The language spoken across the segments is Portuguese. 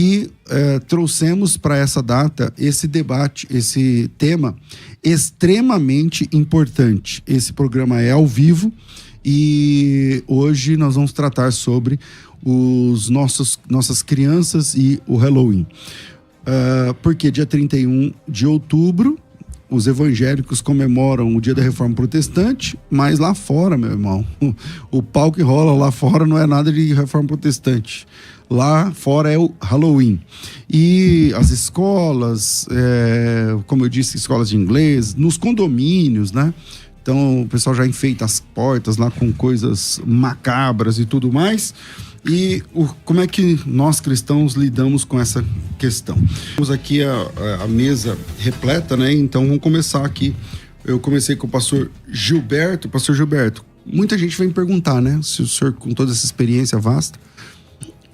E trouxemos para essa data esse debate, esse tema extremamente importante. Esse programa é ao vivo e hoje nós vamos tratar sobre nossas crianças e o Halloween. Porque dia 31 de outubro os evangélicos comemoram o dia da Reforma Protestante, mas lá fora, meu irmão, o pau que rola lá fora não é nada de Reforma Protestante. Lá fora é o Halloween. E as escolas, como eu disse, escolas de inglês, nos condomínios, né? Então o pessoal já enfeita as portas lá com coisas macabras e tudo mais. E como é que nós cristãos lidamos com essa questão? Temos aqui a mesa repleta, né? Então vamos começar aqui. Eu comecei com o pastor Gilberto. Pastor Gilberto, muita gente vem perguntar, né? Se o senhor, com toda essa experiência vasta,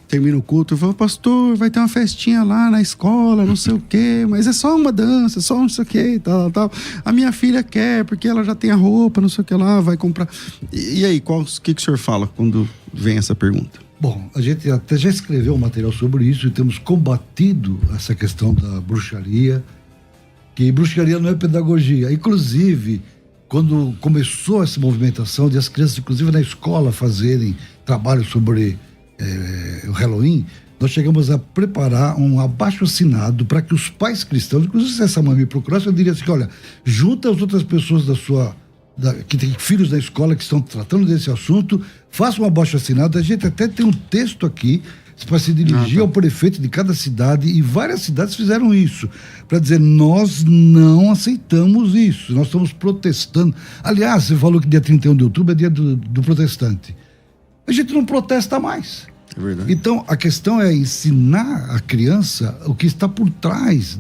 termina o culto e fala: pastor, vai ter uma festinha lá na escola, não sei o quê, mas é só uma dança, só não sei o quê, tal. A minha filha quer, porque ela já tem a roupa, não sei o que lá, vai comprar. E aí, o que o senhor fala quando vem essa pergunta? Bom, a gente até já escreveu um material sobre isso e temos combatido essa questão da bruxaria, que bruxaria não é pedagogia. Inclusive, quando começou essa movimentação de as crianças, inclusive na escola, fazerem trabalho sobre o Halloween, nós chegamos a preparar um abaixo-assinado para que os pais cristãos, inclusive se essa mãe me procurasse, eu diria assim: olha, junta as outras pessoas que tem filhos da escola que estão tratando desse assunto, faça um abaixo-assinado. A gente até tem um texto aqui para se dirigir ao prefeito de cada cidade, e várias cidades fizeram isso, para dizer: nós não aceitamos isso, nós estamos protestando. Aliás, você falou que dia 31 de outubro é dia do protestante. A gente não protesta mais. É verdade. Então, a questão é ensinar a criança o que está por trás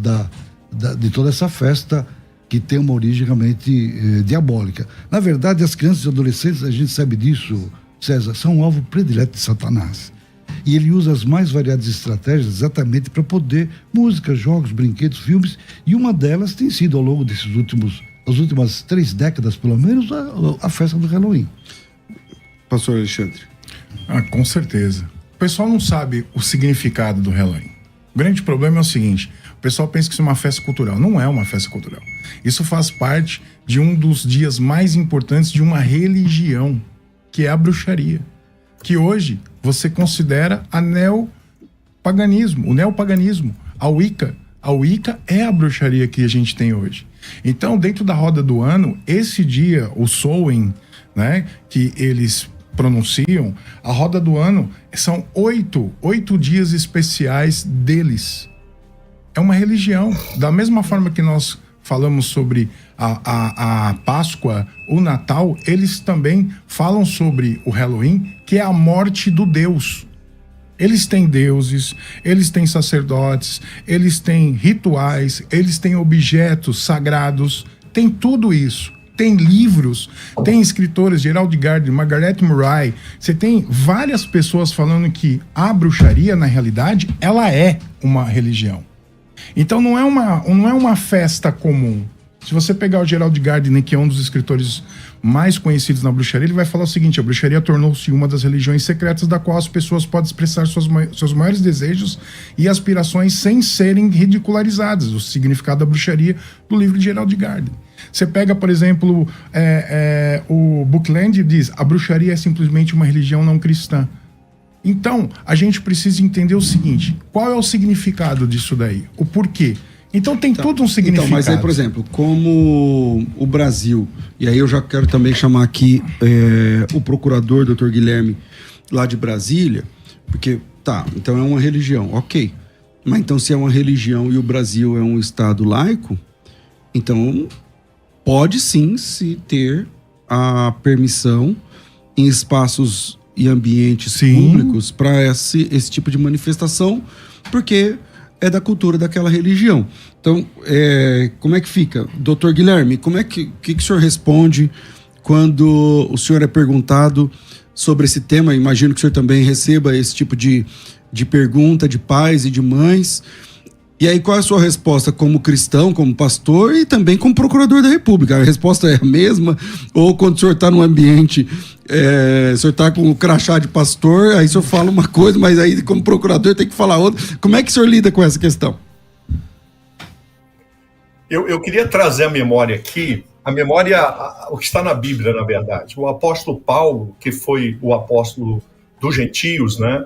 de toda essa festa que tem uma origem realmente diabólica. Na verdade, as crianças e adolescentes, a gente sabe disso, César, são um alvo predileto de Satanás. E ele usa as mais variadas estratégias exatamente para poder música, jogos, brinquedos, filmes, e uma delas tem sido, ao longo das últimas 3 décadas, pelo menos, a festa do Halloween. Pastor Alexandre. Com certeza. O pessoal não sabe o significado do Halloween. O grande problema é o seguinte: o pessoal pensa que isso é uma festa cultural. Não é uma festa cultural. Isso faz parte de um dos dias mais importantes de uma religião, que é a bruxaria, que hoje você considera o neopaganismo, a Wicca. A Wicca é a bruxaria que a gente tem hoje. Então, dentro da roda do ano, esse dia, o Samhain, né, que eles pronunciam, a roda do ano são 8 dias especiais deles. É uma religião. Da mesma forma que nós falamos sobre a Páscoa, o Natal, eles também falam sobre o Halloween, que é a morte do Deus. Eles têm deuses, eles têm sacerdotes, eles têm rituais, eles têm objetos sagrados, tem tudo isso. Tem livros, tem escritores, Gerald Gardner, Margaret Murray. Você tem várias pessoas falando que a bruxaria, na realidade, ela é uma religião. Então não é uma festa comum. Se você pegar o Gerald Gardner, que é um dos escritores mais conhecidos na bruxaria, ele vai falar o seguinte: a bruxaria tornou-se uma das religiões secretas da qual as pessoas podem expressar seus maiores desejos e aspirações sem serem ridicularizadas. O significado da bruxaria do livro de Gerald Gardner. Você pega, por exemplo, o Bookland diz: a bruxaria é simplesmente uma religião não cristã. Então, a gente precisa entender o seguinte: qual é o significado disso daí? O porquê? Então tem tudo um significado. Então, mas aí, por exemplo, como o Brasil, e aí eu já quero também chamar aqui o procurador, Dr. Guilherme, lá de Brasília, porque, então é uma religião, ok. Mas então se é uma religião e o Brasil é um estado laico, então pode sim se ter a permissão em espaços e ambientes públicos para esse tipo de manifestação, porque é da cultura daquela religião. Então, como é que fica? Doutor Guilherme, como é que o senhor responde quando o senhor é perguntado sobre esse tema? Imagino que o senhor também receba esse tipo de pergunta de pais e de mães. E aí, qual é a sua resposta como cristão, como pastor e também como procurador da República? A resposta é a mesma? Ou quando o senhor está num ambiente, o senhor está com o crachá de pastor, aí o senhor fala uma coisa, mas aí como procurador tem que falar outra. Como é que o senhor lida com essa questão? Eu queria trazer a memória aqui, o que está na Bíblia, na verdade. O apóstolo Paulo, que foi o apóstolo dos gentios, né?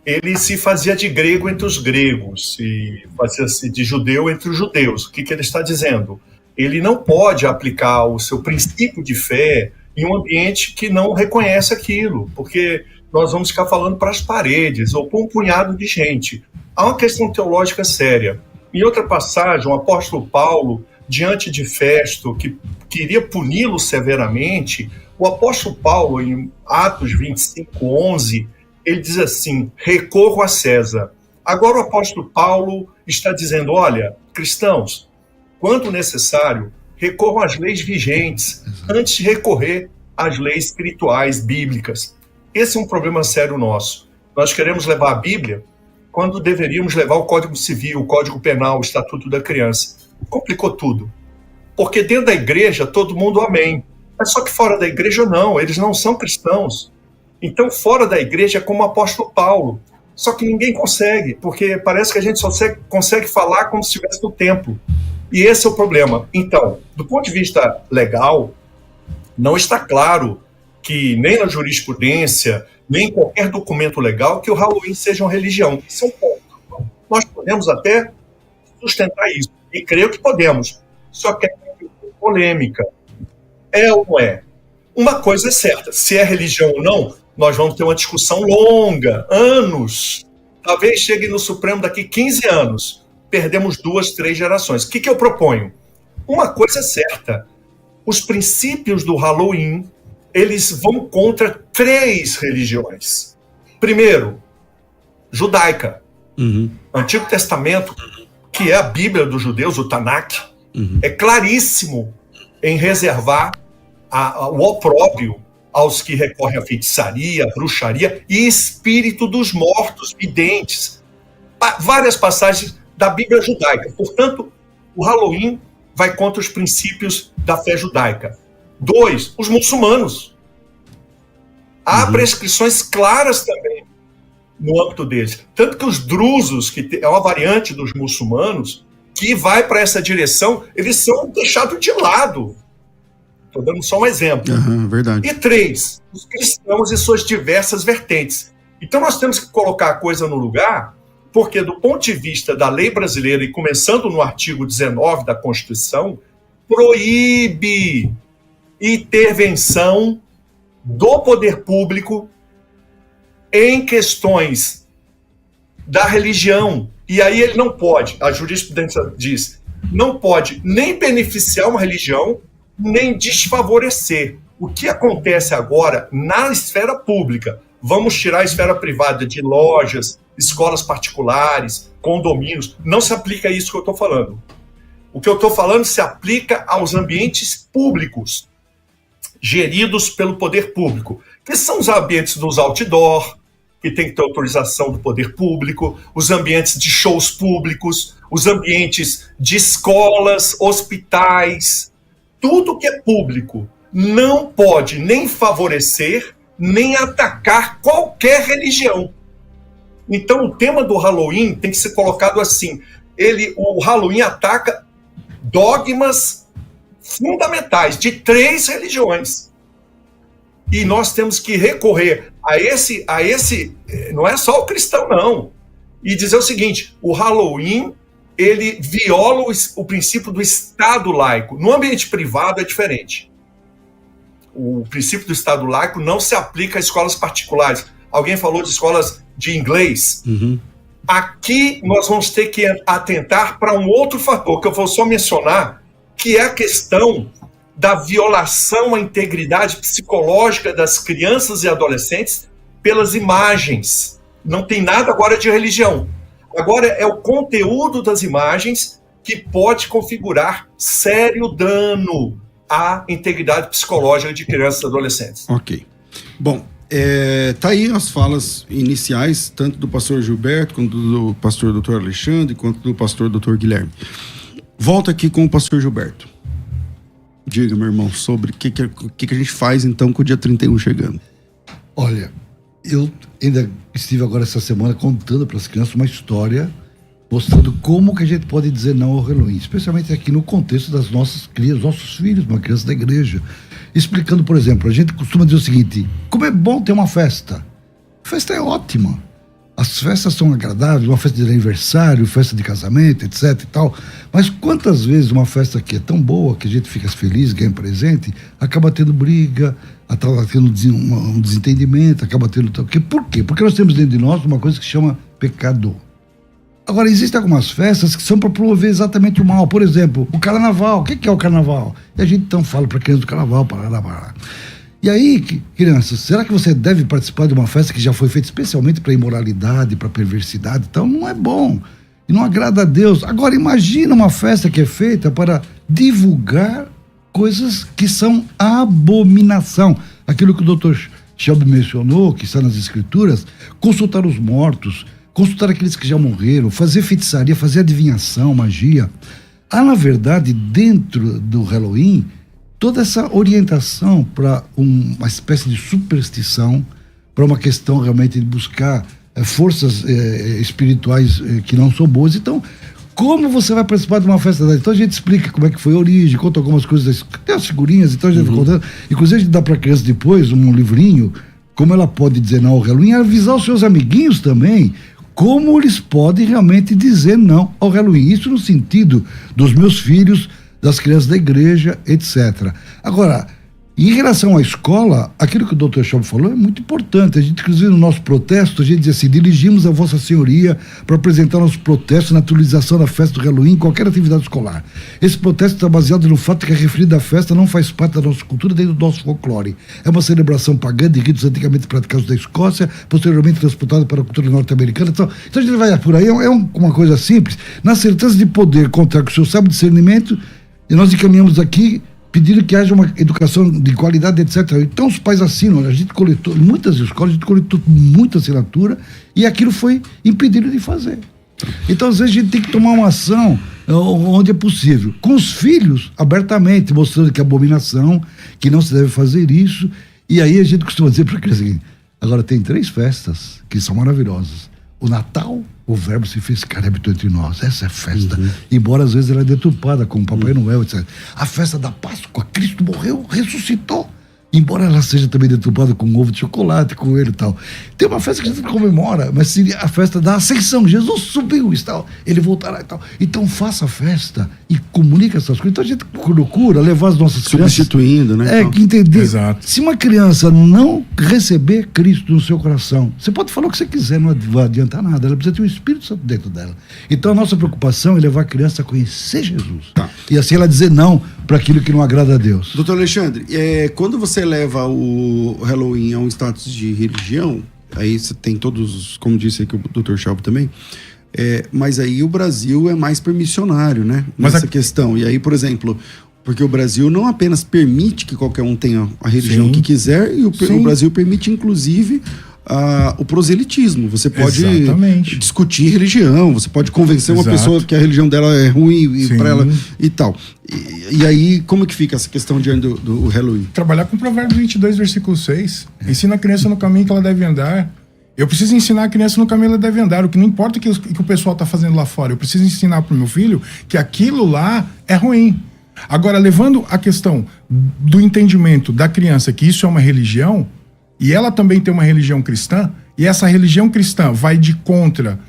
Ele se fazia de grego entre os gregos e fazia-se de judeu entre os judeus. O que ele está dizendo? Ele não pode aplicar o seu princípio de fé em um ambiente que não reconhece aquilo, porque nós vamos ficar falando para as paredes ou para um punhado de gente. Há uma questão teológica séria. Em outra passagem, o apóstolo Paulo, diante de Festo, que queria puni-lo severamente, o apóstolo Paulo, em Atos 25:11, ele diz assim: recorro a César. Agora o apóstolo Paulo está dizendo: olha, cristãos, quando necessário, recorram às leis vigentes antes de recorrer às leis espirituais bíblicas. Esse é um problema sério nosso. Nós queremos levar a Bíblia quando deveríamos levar o Código Civil, o Código Penal, o Estatuto da Criança. Complicou tudo. Porque dentro da igreja todo mundo amém. Mas só que fora da igreja não, eles não são cristãos. Então, fora da igreja é como o apóstolo Paulo. Só que ninguém consegue, porque parece que a gente só consegue falar como se estivesse no templo. E esse é o problema. Então, do ponto de vista legal, não está claro que nem na jurisprudência, nem em qualquer documento legal, que o Halloween seja uma religião. Isso é um ponto. Nós podemos até sustentar isso. E creio que podemos. Só que é polêmica. É ou não é? Uma coisa é certa. Se é religião ou não, nós vamos ter uma discussão longa, anos. Talvez chegue no Supremo daqui 15 anos. Perdemos 2, 3 gerações. O que eu proponho? Uma coisa é certa. Os princípios do Halloween, eles vão contra 3 religiões. Primeiro, judaica. Antigo Testamento, que é a Bíblia dos judeus, o Tanakh, é claríssimo em reservar o opróbrio aos que recorrem à feitiçaria, à bruxaria e espírito dos mortos, videntes. Várias passagens da Bíblia judaica. Portanto, o Halloween vai contra os princípios da fé judaica. 2, os muçulmanos. Há prescrições claras também no âmbito deles. Tanto que os drusos, que é uma variante dos muçulmanos, que vai para essa direção, eles são deixados de lado. Estou dando só um exemplo. Verdade. E 3, os cristãos e suas diversas vertentes. Então nós temos que colocar a coisa no lugar, porque do ponto de vista da lei brasileira, e começando no artigo 19 da Constituição, proíbe intervenção do poder público em questões da religião. E aí ele não pode, a jurisprudência diz, não pode nem beneficiar uma religião, nem desfavorecer. O que acontece agora na esfera pública? Vamos tirar a esfera privada de lojas, escolas particulares, condomínios. Não se aplica isso que eu estou falando. O que eu estou falando se aplica aos ambientes públicos, geridos pelo poder público, que são os ambientes dos outdoor, que tem que ter autorização do poder público, os ambientes de shows públicos, os ambientes de escolas, hospitais, tudo que é público não pode nem favorecer, nem atacar qualquer religião. Então o tema do Halloween tem que ser colocado assim, o Halloween ataca dogmas fundamentais de 3 religiões. E nós temos que recorrer a esse, não é só o cristão não, e dizer o seguinte, o Halloween, ele viola o princípio do Estado laico. No ambiente privado é diferente. O princípio do Estado laico não se aplica a escolas particulares. Alguém falou de escolas de inglês. Aqui nós vamos ter que atentar para um outro fator, que eu vou só mencionar, que é a questão da violação à integridade psicológica das crianças e adolescentes pelas imagens. Não tem nada agora de religião. Agora é o conteúdo das imagens que pode configurar sério dano à integridade psicológica de crianças e adolescentes. Ok. Bom, Tá aí as falas iniciais, tanto do pastor Gilberto, quanto do pastor Dr. Alexandre, quanto do pastor Dr. Guilherme. Volta aqui com o pastor Gilberto. Diga, meu irmão, sobre o que a gente faz então com o dia 31 chegando. Olha, eu ainda estive agora essa semana contando para as crianças uma história mostrando como que a gente pode dizer não ao Halloween, especialmente aqui no contexto das nossas crianças, nossos filhos, uma criança da igreja. Explicando, por exemplo, a gente costuma dizer o seguinte: como é bom ter uma festa. A festa é ótima. As festas são agradáveis, uma festa de aniversário, festa de casamento, etc e tal. Mas quantas vezes uma festa que é tão boa, que a gente fica feliz, ganha presente, acaba tendo briga, acaba tendo um desentendimento, acaba tendo... Por quê? Porque nós temos dentro de nós uma coisa que se chama pecado. Agora, existem algumas festas que são para promover exatamente o mal. Por exemplo, o carnaval. O que é o carnaval? E a gente então fala para criança do carnaval, parará. E aí, crianças, será que você deve participar de uma festa que já foi feita especialmente para imoralidade, para perversidade? Então não é bom e não agrada a Deus. Agora imagina uma festa que é feita para divulgar coisas que são abominação. Aquilo que o Dr. Shelby mencionou, que está nas escrituras: consultar os mortos, consultar aqueles que já morreram, fazer feitiçaria, fazer adivinhação, magia. Há, na verdade, dentro do Halloween, toda essa orientação para uma espécie de superstição, para uma questão realmente de buscar forças espirituais que não são boas. Então, como você vai participar de uma festa dessa? Então a gente explica como é que foi a origem, conta algumas coisas, tem as figurinhas, então a gente vai contando. Inclusive a gente dá para a criança depois um livrinho, como ela pode dizer não ao Halloween, e avisar os seus amiguinhos também como eles podem realmente dizer não ao Halloween. Isso no sentido dos meus filhos, das crianças da igreja, etc. Agora, em relação à escola, aquilo que o Dr. Shelby falou é muito importante. A gente, inclusive, no nosso protesto, a gente diz assim: dirigimos a Vossa Senhoria para apresentar nosso protesto na atualização da festa do Halloween em qualquer atividade escolar. Esse protesto está baseado no fato que a referida festa não faz parte da nossa cultura nem do nosso folclore. É uma celebração pagã de ritos antigamente praticados da Escócia, posteriormente transportada para a cultura norte-americana. Então a gente vai por aí, uma coisa simples, na certeza de poder contar com o seu sábio discernimento, e nós encaminhamos aqui pedindo que haja uma educação de qualidade, etc. Então os pais assinam, a gente coletou, em muitas escolas, a gente coletou muita assinatura e aquilo foi impedido de fazer. Então às vezes a gente tem que tomar uma ação onde é possível, com os filhos, abertamente, mostrando que é abominação, que não se deve fazer isso. E aí a gente costuma dizer para a criança: agora tem 3 festas que são maravilhosas: o Natal, o Verbo se fez carne, habitou entre nós. Essa é festa. Embora às vezes ela é deturpada, como Papai Noel, etc. A festa da Páscoa, Cristo morreu, ressuscitou. Embora ela seja também deturpada com ovo de chocolate, coelho e tal. Tem uma festa que a gente comemora, mas seria a festa da Ascensão. Jesus subiu e tal, ele voltará e tal. Então faça a festa e comunique essas coisas. Então a gente procura levar as nossas crianças... Substituindo, né? Que entender. Exato. Se uma criança não receber Cristo no seu coração, você pode falar o que você quiser, não vai adiantar nada. Ela precisa ter o Espírito Santo dentro dela. Então a nossa preocupação é levar a criança a conhecer Jesus. Tá. E assim ela dizer não para aquilo que não agrada a Deus. Doutor Alexandre, quando você leva o Halloween a um status de religião, aí você tem todos, como disse aqui o Dr. Shelby também, mas aí o Brasil é mais permissionário, né? Nessa questão. E aí, por exemplo, porque o Brasil não apenas permite que qualquer um tenha a religião que quiser, e o Brasil permite, inclusive, o proselitismo. Você pode discutir religião, você pode convencer uma pessoa que a religião dela é ruim para ela e tal. E aí, como que fica essa questão diante do Halloween? Trabalhar com Provérbios 22, versículo 6. Ensina a criança no caminho que ela deve andar. Eu preciso ensinar a criança no caminho que ela deve andar. O que não importa que o pessoal está fazendo lá fora. Eu preciso ensinar para o meu filho que aquilo lá é ruim. Agora, levando a questão do entendimento da criança que isso é uma religião, e ela também tem uma religião cristã, e essa religião cristã vai de contra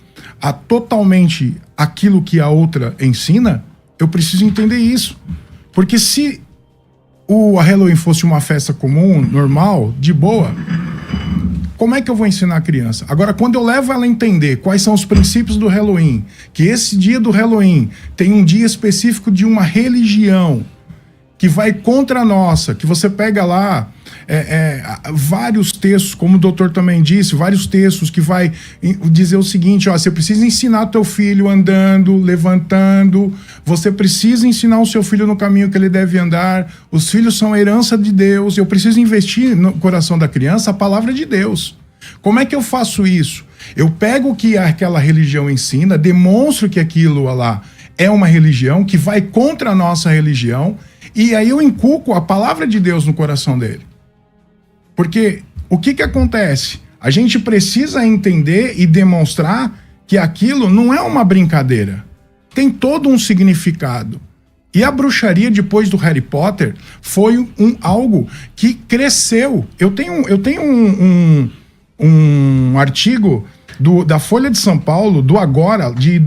a totalmente aquilo que a outra ensina, eu preciso entender isso. Porque se o Halloween fosse uma festa comum, normal, de boa, como é que eu vou ensinar a criança? Agora, quando eu levo ela a entender quais são os princípios do Halloween, que esse dia do Halloween tem um dia específico de uma religião que vai contra a nossa, que você pega lá vários textos, como o doutor também disse, vários textos que vai dizer o seguinte, ó, você precisa ensinar teu filho andando, levantando, você precisa ensinar o seu filho no caminho que ele deve andar, os filhos são a herança de Deus, eu preciso investir no coração da criança a palavra de Deus. Como é que eu faço isso? Eu pego o que aquela religião ensina, demonstro que aquilo lá é uma religião que vai contra a nossa religião, e aí eu inculco a palavra de Deus no coração dele. Porque o que acontece? A gente precisa entender e demonstrar que aquilo não é uma brincadeira. Tem todo um significado. E a bruxaria, depois do Harry Potter, foi algo que cresceu. Eu tenho um artigo da Folha de São Paulo, do Agora, de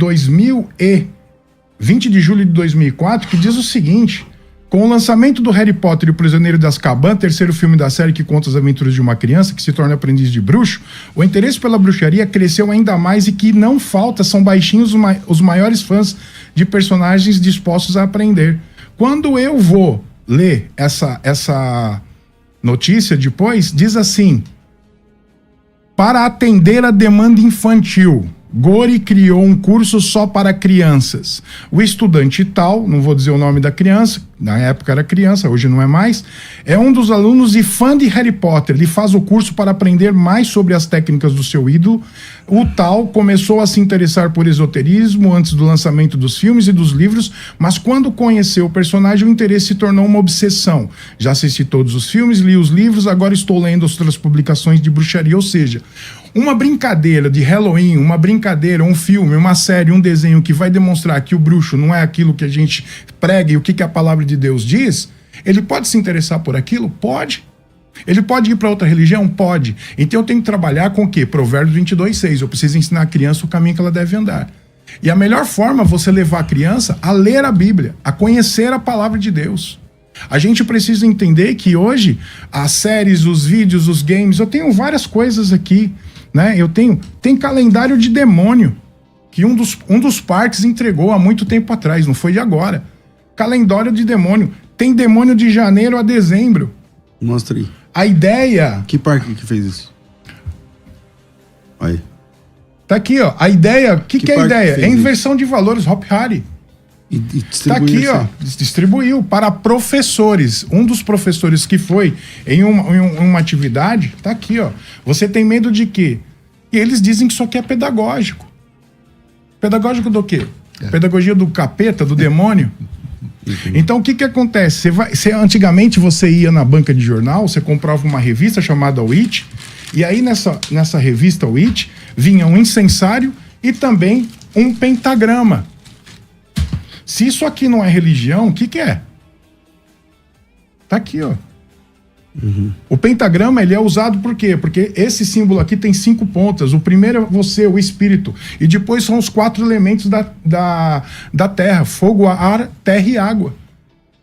20 de julho de 2004, que diz o seguinte: com o lançamento do Harry Potter e o Prisioneiro de Azkaban, terceiro filme da série que conta as aventuras de uma criança que se torna aprendiz de bruxo, o interesse pela bruxaria cresceu ainda mais e que não falta são baixinhos os maiores fãs de personagens dispostos a aprender. Quando eu vou ler essa notícia depois, diz assim: para atender a demanda infantil, Gori criou um curso só para crianças. O estudante tal, não vou dizer o nome da criança, na época era criança, hoje não é mais, é um dos alunos e fã de Harry Potter. Ele faz o curso para aprender mais sobre as técnicas do seu ídolo. O tal começou a se interessar por esoterismo antes do lançamento dos filmes e dos livros, mas quando conheceu o personagem, o interesse se tornou uma obsessão. Já assisti todos os filmes, li os livros, agora estou lendo outras publicações de bruxaria, ou seja, uma brincadeira de Halloween, uma brincadeira, um filme, uma série, um desenho que vai demonstrar que o bruxo não é aquilo que a gente prega e o que a palavra de Deus diz, ele pode se interessar por aquilo? Pode. Ele pode ir para outra religião? Pode. Então eu tenho que trabalhar com o quê? Provérbios 22:6. Eu preciso ensinar a criança o caminho que ela deve andar. E a melhor forma é você levar a criança a ler a Bíblia, a conhecer a palavra de Deus. A gente precisa entender que hoje as séries, os vídeos, os games, eu tenho várias coisas aqui, né? Tem calendário de demônio que um dos parques entregou há muito tempo atrás, não foi de agora. Calendário de demônio. Tem demônio de janeiro a dezembro. Mostra aí. A ideia... Que parque que fez isso? Aí. Tá aqui, ó. A ideia... O que é a ideia? É inversão de valores, Hop Hari. Tá aqui, ó. Distribuiu para professores. Um dos professores que foi em uma atividade, tá aqui, ó. Você tem medo de quê? E eles dizem que isso aqui é pedagógico. Pedagógico do quê? Pedagogia do capeta, do demônio. Então o que acontece? Antigamente você ia na banca de jornal, você comprava uma revista chamada Witch, e aí nessa revista Witch vinha um incensário e também um pentagrama. Se isso aqui não é religião, o que é? Tá aqui, ó. Uhum. O pentagrama, ele é usado por quê? Porque esse símbolo aqui tem 5 pontas. O primeiro é você, o espírito. E depois são os 4 elementos da terra: fogo, ar, terra e água.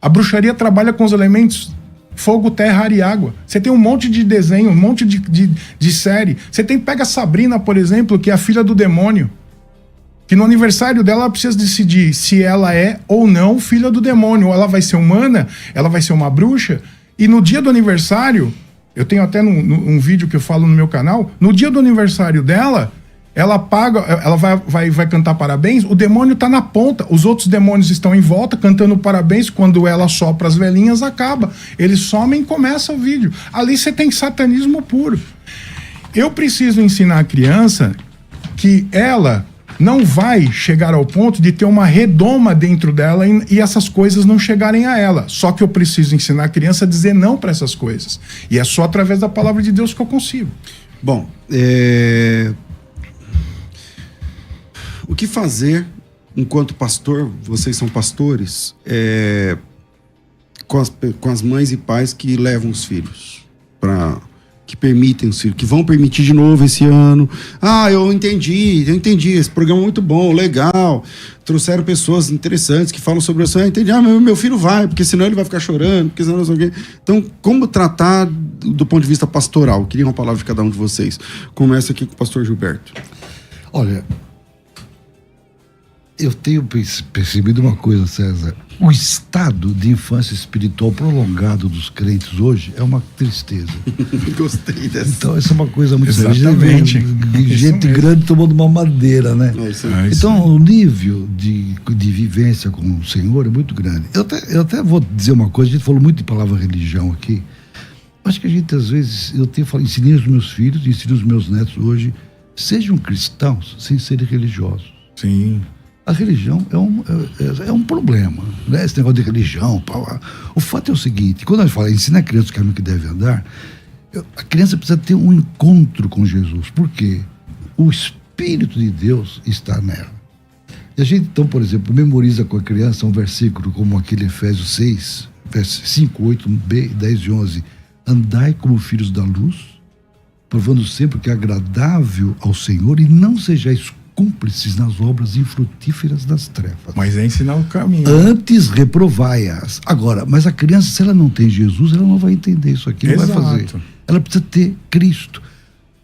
A bruxaria trabalha com os elementos fogo, terra, ar e água. Você tem um monte de desenho, um monte de série. Você pega a Sabrina, por exemplo, que é a filha do demônio, que no aniversário dela ela precisa decidir se ela é ou não filha do demônio. Ou ela vai ser humana, ela vai ser uma bruxa. E no dia do aniversário, eu tenho até um vídeo que eu falo no meu canal, no dia do aniversário dela, ela vai cantar parabéns, o demônio tá na ponta, os outros demônios estão em volta cantando parabéns, quando ela sopra as velhinhas, acaba. Eles somem e começa o vídeo. Ali você tem satanismo puro. Eu preciso ensinar a criança que ela não vai chegar ao ponto de ter uma redoma dentro dela e essas coisas não chegarem a ela. Só que eu preciso ensinar a criança a dizer não para essas coisas. E é só através da palavra de Deus que eu consigo. Bom, o que fazer enquanto pastor, vocês são pastores, com as mães e pais que levam os filhos que permitem os filhos, que vão permitir de novo esse ano. Eu entendi, esse programa é muito bom, legal, trouxeram pessoas interessantes que falam sobre isso, entendi, meu filho vai, porque senão ele vai ficar chorando, porque senão não sei o quê. Então, como tratar do ponto de vista pastoral? Eu queria uma palavra de cada um de vocês. Começa aqui com o pastor Gilberto. Olha, eu tenho percebido uma coisa, César. O estado de infância espiritual prolongado dos crentes hoje é uma tristeza. Gostei dessa. Então, essa é uma coisa muito séria. Exatamente. Gente grande tomando uma madeira, né? É isso aí. Então, o nível de vivência com o Senhor é muito grande. Eu até vou dizer uma coisa, a gente falou muito de palavra religião aqui. Acho que a gente, às vezes, ensinei os meus filhos, ensino os meus netos hoje, sejam cristãos sem serem religiosos. Sim. A religião é um problema, né? Esse negócio de religião. O fato é o seguinte, quando a gente fala ensina a criança o caminho que deve andar, a criança precisa ter um encontro com Jesus. Por quê? O Espírito de Deus está nela. E a gente, então, por exemplo, memoriza com a criança um versículo como aquele Efésios 6, versos 5, 8b, 10 e 11. Andai como filhos da luz, provando sempre que é agradável ao Senhor, e não sejais cúmplices nas obras infrutíferas das trevas. Mas é ensinar o caminho. Antes reprovai-as. Agora, mas a criança, se ela não tem Jesus, ela não vai entender isso aqui, não vai fazer. Ela precisa ter Cristo.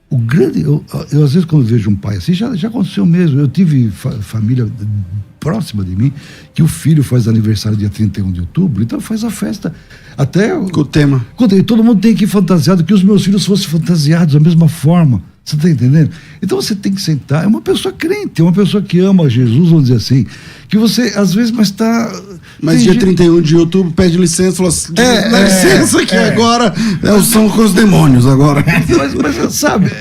O grande... Eu às vezes, quando vejo um pai assim, já aconteceu mesmo. Eu tive família próxima de mim, que o filho faz aniversário dia 31 de outubro, então faz a festa. Até... Com o tema. Todo mundo tem que ir fantasiado, que os meus filhos fossem fantasiados da mesma forma. Você está entendendo? Então você tem que sentar. É uma pessoa crente, é uma pessoa que ama Jesus, vamos dizer assim. Que você, às vezes, mas está. Mas dia 31 de outubro pede licença, fala assim: dá licença que agora são com os demônios agora. Mas sabe,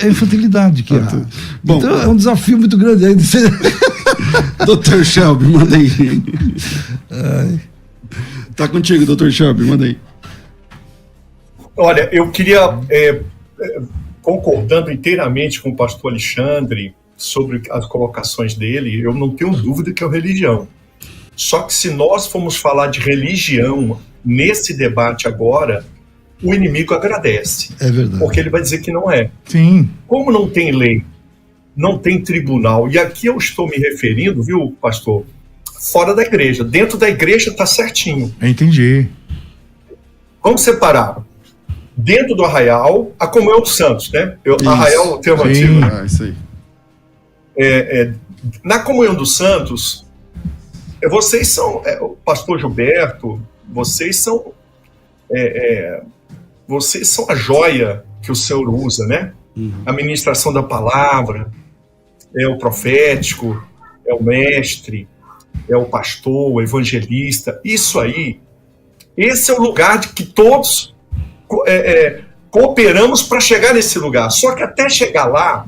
é infantilidade que há. Bom, então é um desafio muito grande aí de ser. Dr. Shelby, manda aí. Tá contigo, Dr. Shelby, manda aí. Olha, eu queria, concordando inteiramente com o pastor Alexandre sobre as colocações dele, eu não tenho dúvida que é religião. Só que se nós formos falar de religião nesse debate agora, o inimigo agradece. É verdade. Porque ele vai dizer que não é. Sim. Como não tem lei, não tem tribunal, e aqui eu estou me referindo, viu, pastor, fora da igreja. Dentro da igreja está certinho. Entendi. Vamos separar. Dentro do Arraial, a comunhão dos santos, né? Arraial é o termo antigo. Né? Isso aí. Na comunhão dos santos, vocês são, o pastor Gilberto, vocês são a joia que o Senhor usa, né? A ministração da palavra, é o profético, é o mestre, é o pastor, o evangelista. Isso aí, esse é o lugar de que todos cooperamos para chegar nesse lugar. Só que até chegar lá,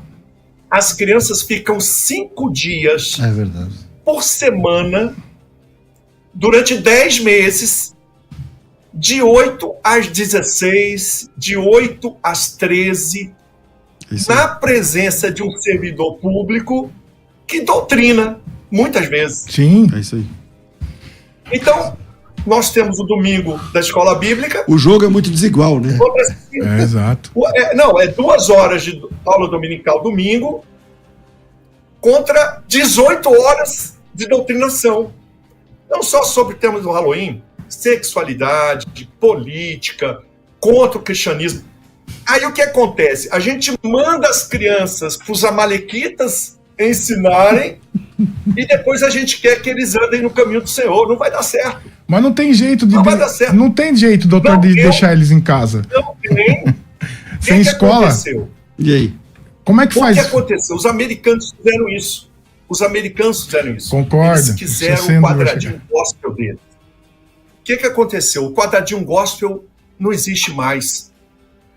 as crianças ficam 5 dias por semana, durante 10 meses, de 8 às 16, de 8 às 13, na presença de um servidor público que doutrina, muitas vezes. Sim. É isso aí. Então, nós temos o domingo da escola bíblica. O jogo é muito desigual, né? Exato. Não, 2 horas de aula dominical domingo contra 18 horas de doutrinação. Não só sobre temas do Halloween, sexualidade, política, contra o cristianismo. Aí o que acontece? A gente manda as crianças para os amalequitas ensinarem e depois a gente quer que eles andem no caminho do Senhor. Não vai dar certo. Mas não tem jeito de. Não vai dar certo. Não tem jeito, doutor, de deixar eles em casa. Não tem. Sem escola. Aconteceu? E aí? Como é que faz? O que aconteceu? Os americanos fizeram isso. Concordo. Eles quiseram o quadradinho gospel deles. O que aconteceu? O quadradinho gospel não existe mais.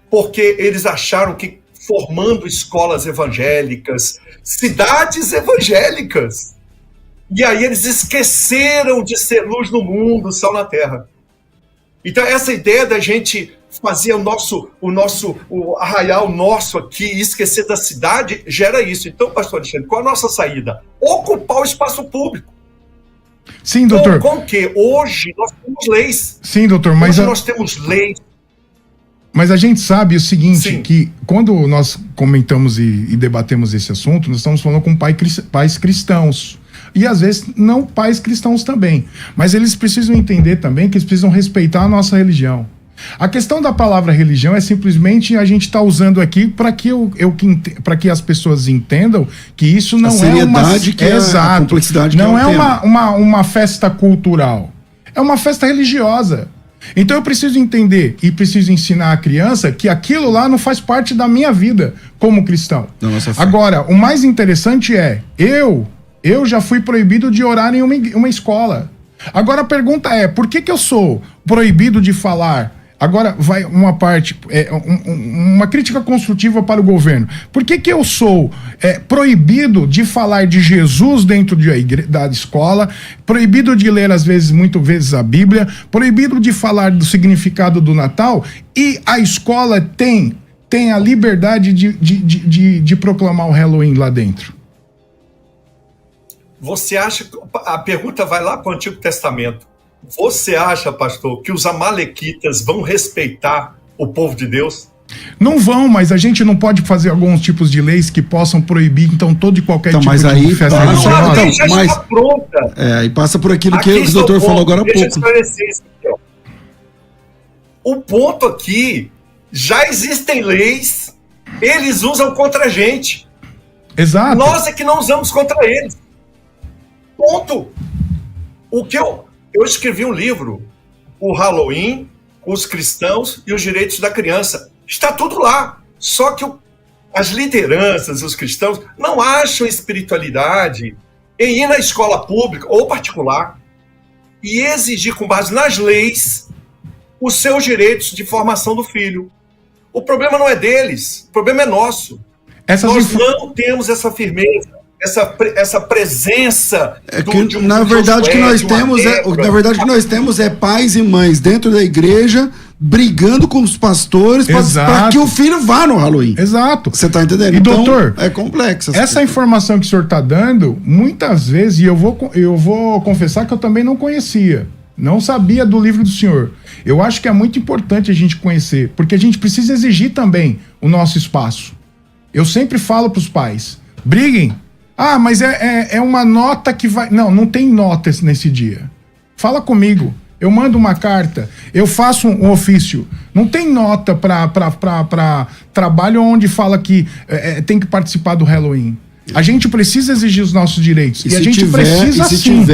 Porque eles acharam que formando escolas evangélicas, cidades evangélicas, e aí eles esqueceram de ser luz no mundo, sal na terra. Então essa ideia da gente fazer o arraial nosso aqui e esquecer da cidade gera isso. Então, pastor Alexandre, qual a nossa saída? Ocupar o espaço público. Sim, doutor. Com que hoje nós temos leis. Sim, doutor, mas hoje nós temos leis. Mas a gente sabe o seguinte, Sim. que quando nós comentamos e debatemos esse assunto, nós estamos falando com pais cristãos. E às vezes não pais cristãos também. Mas eles precisam entender também que eles precisam respeitar a nossa religião. A questão da palavra religião é simplesmente a gente está usando aqui para que as pessoas entendam que isso não é uma... que é a complexidade que não é uma festa cultural. É uma festa religiosa. Então eu preciso entender e preciso ensinar a criança que aquilo lá não faz parte da minha vida como cristão. Agora, o mais interessante é, eu já fui proibido de orar em uma escola. Agora a pergunta é, por que eu sou proibido de falar? Agora vai uma parte, uma crítica construtiva para o governo. Por que eu sou proibido de falar de Jesus dentro da escola, proibido de ler muitas vezes a Bíblia, proibido de falar do significado do Natal, e a escola tem a liberdade de proclamar o Halloween lá dentro? Você acha, a pergunta vai lá para o Antigo Testamento, você acha, pastor, que os amalequitas vão respeitar o povo de Deus? Não vão, mas a gente não pode fazer alguns tipos de leis que possam proibir, então, todo e qualquer tipo mas aí de festa passa, religiosa. Está pronta. E passa por aquilo que o doutor falou agora há pouco. Deixa eu esclarecer isso aqui, ó. O ponto aqui, já existem leis, eles usam contra a gente. Exato. Nós é que não usamos contra eles. Ponto. O que eu escrevi um livro, o Halloween, os cristãos e os direitos da criança. Está tudo lá. Só que as lideranças, os cristãos, não acham espiritualidade em ir na escola pública ou particular e exigir, com base nas leis, os seus direitos de formação do filho. O problema não é deles, o problema é nosso. Nós não temos essa firmeza. Essa presença na verdade que nós temos é pais e mães dentro da igreja brigando com os pastores para que o filho vá no Halloween. Exato. Você tá entendendo? E, então, doutor, é complexo. Essa informação que o senhor está dando, muitas vezes, e eu vou confessar que eu também não conhecia. Não sabia do livro do senhor. Eu acho que é muito importante a gente conhecer, porque a gente precisa exigir também o nosso espaço. Eu sempre falo para os pais, briguem. Ah, mas é uma nota que vai... Não tem notas nesse dia. Fala comigo. Eu mando uma carta. Eu faço um ofício. Não tem nota para trabalho onde fala que tem que participar do Halloween. A gente precisa exigir os nossos direitos. E a gente precisa sim.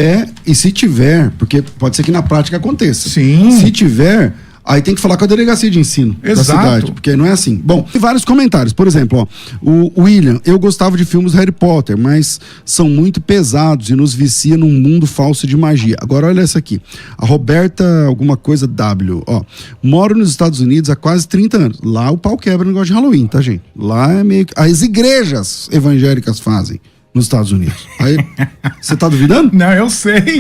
Se tiver, porque pode ser que na prática aconteça. Sim. Se tiver... Aí tem que falar com a delegacia de ensino da cidade, porque não é assim. Bom, tem vários comentários. Por exemplo, ó, o William, eu gostava de filmes Harry Potter, mas são muito pesados e nos vicia num mundo falso de magia. Agora olha essa aqui. A Roberta, alguma coisa W, ó. Moro nos Estados Unidos há quase 30 anos. Lá o pau quebra no negócio de Halloween, tá, gente? Lá é meio que... As igrejas evangélicas fazem nos Estados Unidos. Aí, você tá duvidando? Não, eu sei.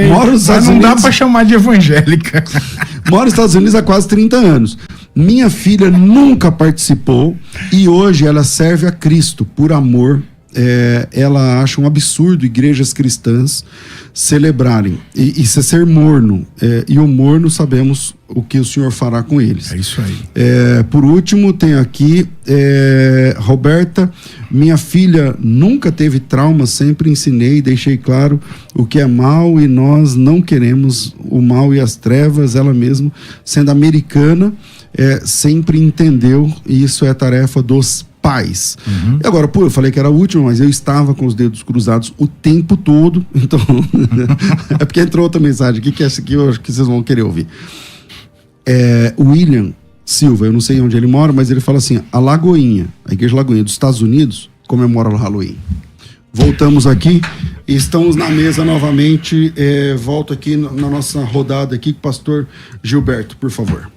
Moro nos Estados Unidos, não dá pra chamar de evangélica. Moro nos Estados Unidos há quase 30 anos. Minha filha nunca participou e hoje ela serve a Cristo por amor. Ela acha um absurdo igrejas cristãs celebrarem. Isso é ser morno. E o morno sabemos o que o senhor fará com eles. É isso aí. Por último, tem aqui Roberta, minha filha nunca teve trauma, sempre ensinei, deixei claro o que é mal e nós não queremos o mal e as trevas. Ela mesma, sendo americana, sempre entendeu, e isso é tarefa dos pais. Uhum. E agora, eu falei que era a última, mas eu estava com os dedos cruzados o tempo todo, então é porque entrou outra mensagem aqui, que essa aqui eu acho que vocês vão querer ouvir. William Silva, eu não sei onde ele mora, mas ele fala assim, a Lagoinha, a Igreja Lagoinha dos Estados Unidos, comemora o Halloween. Voltamos aqui, estamos na mesa novamente, volto aqui na nossa rodada aqui com o pastor Gilberto, por favor.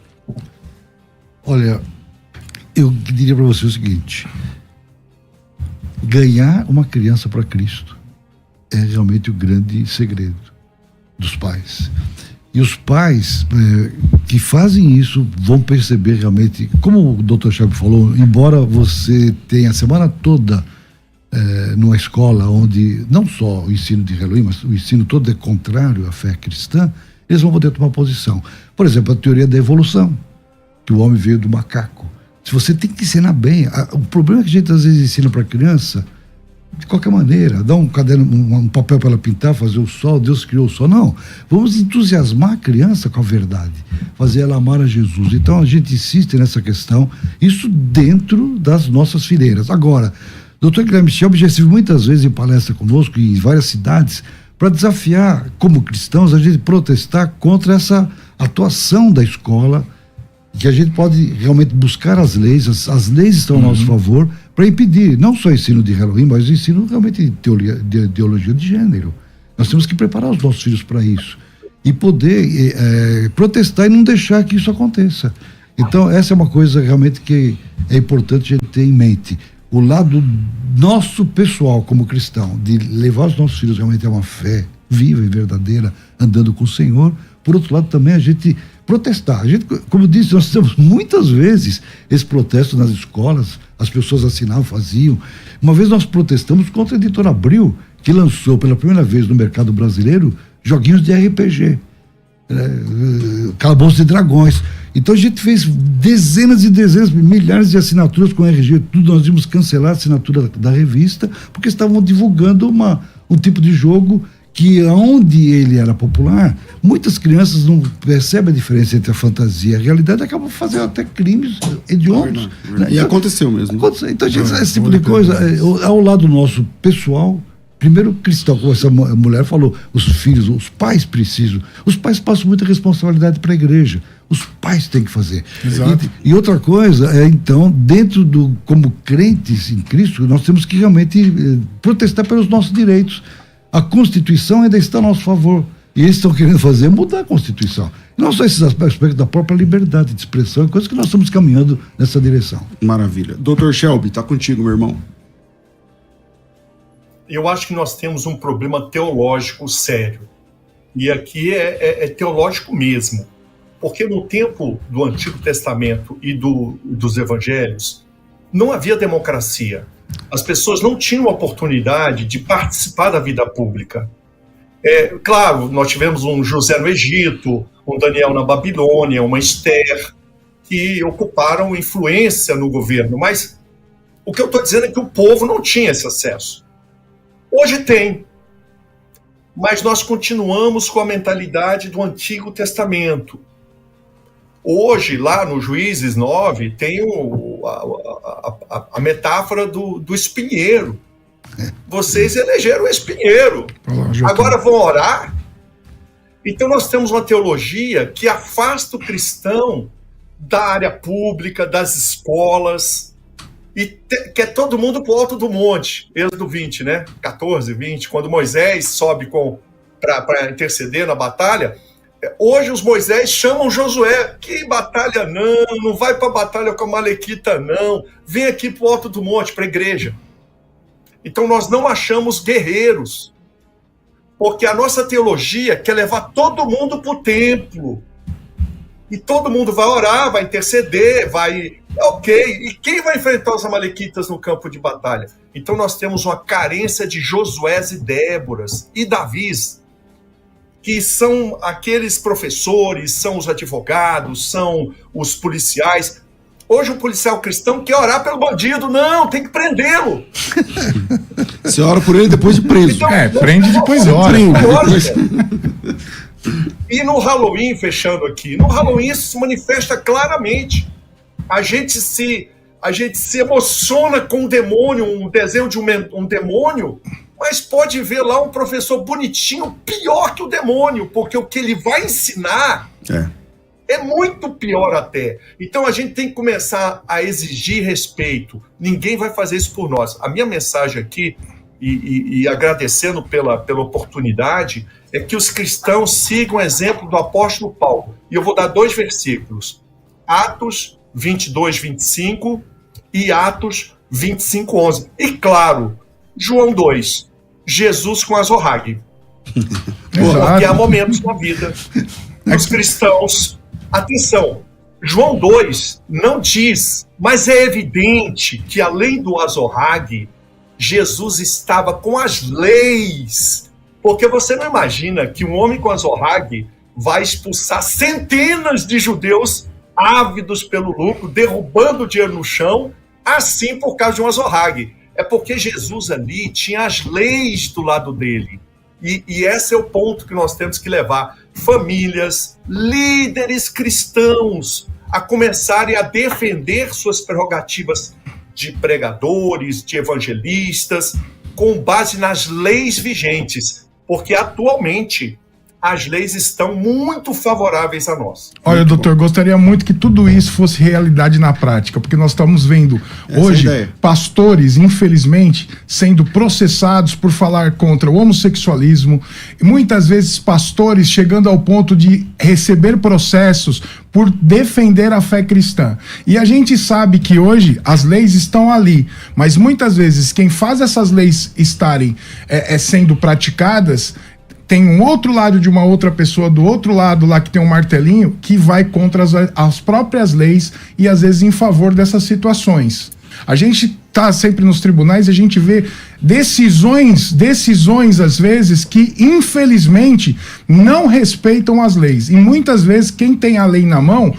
Olha, eu diria para você o seguinte, ganhar uma criança para Cristo é realmente o grande segredo dos pais. E os pais que fazem isso vão perceber realmente, como o Dr. Chaco falou, embora você tenha a semana toda numa escola onde não só o ensino de Halloween, mas o ensino todo é contrário à fé cristã, eles vão poder tomar posição. Por exemplo, a teoria da evolução, que o homem veio do macaco. Se você tem que ensinar bem, o problema é que a gente às vezes ensina para a criança de qualquer maneira, dar um caderno, um papel para ela pintar, fazer o sol, Deus criou o sol. Não, vamos entusiasmar a criança com a verdade, fazer ela amar a Jesus. Então a gente insiste nessa questão, isso dentro das nossas fileiras. Agora, Dr. Guilherme Shelby já esteve muitas vezes em palestra conosco em várias cidades para desafiar, como cristãos, a gente protestar contra essa atuação da escola, que a gente pode realmente buscar as leis, as leis estão a nosso favor, para impedir não só o ensino de Halloween, mas o ensino realmente de ideologia de gênero. Nós temos que preparar os nossos filhos para isso e poder protestar e não deixar que isso aconteça. Então, essa é uma coisa realmente que é importante a gente ter em mente. O lado nosso pessoal, como cristão, de levar os nossos filhos realmente a uma fé viva e verdadeira, andando com o Senhor. Por outro lado, também a gente protestar. A gente, como eu disse, nós temos muitas vezes esse protesto nas escolas, as pessoas assinavam, faziam. Uma vez nós protestamos contra a editora Abril, que lançou pela primeira vez no mercado brasileiro joguinhos de RPG, Calabouço de Dragões. Então a gente fez dezenas e dezenas, milhares de assinaturas com RG, tudo. Nós íamos cancelar a assinatura da revista, porque estavam divulgando um tipo de jogo que, onde ele era popular, muitas crianças não percebem a diferença entre a fantasia e a realidade, acabam fazendo até crimes hediondos. Né? E aconteceu mesmo. Então, gente, esse tipo de coisa, ao lado nosso pessoal, primeiro cristão, como essa mulher falou, os filhos, os pais precisam. Os pais passam muita responsabilidade para a igreja. Os pais têm que fazer. Exato. E outra coisa então, dentro como crentes em Cristo, nós temos que realmente protestar pelos nossos direitos. A Constituição ainda está a nosso favor. E eles estão querendo fazer mudar a Constituição. E não só esses aspectos da própria liberdade de expressão, coisas que nós estamos caminhando nessa direção. Maravilha. Dr. Shelby, está contigo, meu irmão. Eu acho que nós temos um problema teológico sério. E aqui é teológico mesmo. Porque no tempo do Antigo Testamento e dos Evangelhos, não havia democracia. As pessoas não tinham oportunidade de participar da vida pública. Claro, nós tivemos um José no Egito, um Daniel na Babilônia, uma Esther, que ocuparam influência no governo. Mas o que eu estou dizendo é que o povo não tinha esse acesso. Hoje tem. Mas nós continuamos com a mentalidade do Antigo Testamento. Hoje, lá no Juízes 9, tem a metáfora do espinheiro. Vocês elegeram o espinheiro. Agora vão orar? Então nós temos uma teologia que afasta o cristão da área pública, das escolas, e quer todo mundo para o alto do monte. Êxodo 20, né? 14, 20, quando Moisés sobe para interceder na batalha. Hoje os Moisés chamam Josué. Que batalha não vai para a batalha com a Malequita não, vem aqui para o alto do monte, para a igreja. Então nós não achamos guerreiros, porque a nossa teologia quer levar todo mundo para o templo, e todo mundo vai orar, vai interceder, ok, e quem vai enfrentar os amalequitas no campo de batalha? Então nós temos uma carência de Josués e Déboras e Davis, que são aqueles professores, são os advogados, são os policiais. Hoje o policial cristão quer orar pelo bandido. Não, tem que prendê-lo. Você ora por ele depois de preso. Então, prende depois ora. E no Halloween, fechando aqui, no Halloween isso se manifesta claramente. A gente se emociona com um demônio, um desenho de um demônio, mas pode ver lá um professor bonitinho, pior que o demônio, porque o que ele vai ensinar é muito pior até. Então a gente tem que começar a exigir respeito. Ninguém vai fazer isso por nós. A minha mensagem aqui, e agradecendo pela oportunidade, é que os cristãos sigam o exemplo do apóstolo Paulo. E eu vou dar 2 versículos. Atos 22, 25 e Atos 25, 11. E claro, João 2, Jesus com Azorrague. Porque há momentos na vida dos cristãos. Atenção, João 2 não diz, mas é evidente que além do Azorrague, Jesus estava com as leis. Porque você não imagina que um homem com Azorrague vai expulsar centenas de judeus ávidos pelo lucro, derrubando o dinheiro no chão, assim por causa de um Azorrague. É porque Jesus ali tinha as leis do lado dele. E esse é o ponto que nós temos que levar famílias, líderes cristãos a começarem a defender suas prerrogativas de pregadores, de evangelistas, com base nas leis vigentes, porque atualmente as leis estão muito favoráveis a nós. Olha, doutor, gostaria muito que tudo isso fosse realidade na prática, porque nós estamos vendo hoje pastores, infelizmente, sendo processados por falar contra o homossexualismo, e muitas vezes pastores chegando ao ponto de receber processos por defender a fé cristã. E a gente sabe que hoje as leis estão ali, mas muitas vezes quem faz essas leis estarem sendo praticadas, tem um outro lado de uma outra pessoa do outro lado lá que tem um martelinho que vai contra as próprias leis e às vezes em favor dessas situações. A gente tá sempre nos tribunais e a gente vê decisões às vezes que infelizmente não respeitam as leis. E muitas vezes quem tem a lei na mão,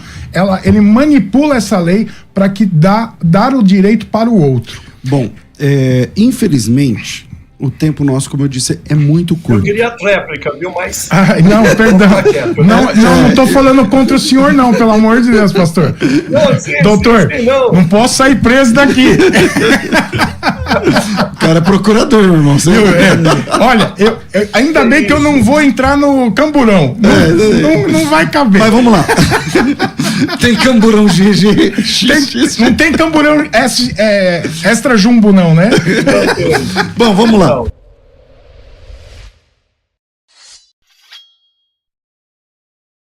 ele manipula essa lei para que dar o direito para o outro. Bom, infelizmente o tempo nosso, como eu disse, é muito curto. Eu queria a réplica, viu? Mas... não, perdão. Não tô falando contra o senhor, não, pelo amor de Deus, pastor. Não, sim, doutor, sim, não posso sair preso daqui. O cara é procurador, meu irmão. Olha, ainda bem que eu não vou entrar no camburão. Não vai caber. Mas vamos lá. Tem camburão GG. Não tem camburão extra jumbo, não, né? Bom, vamos lá.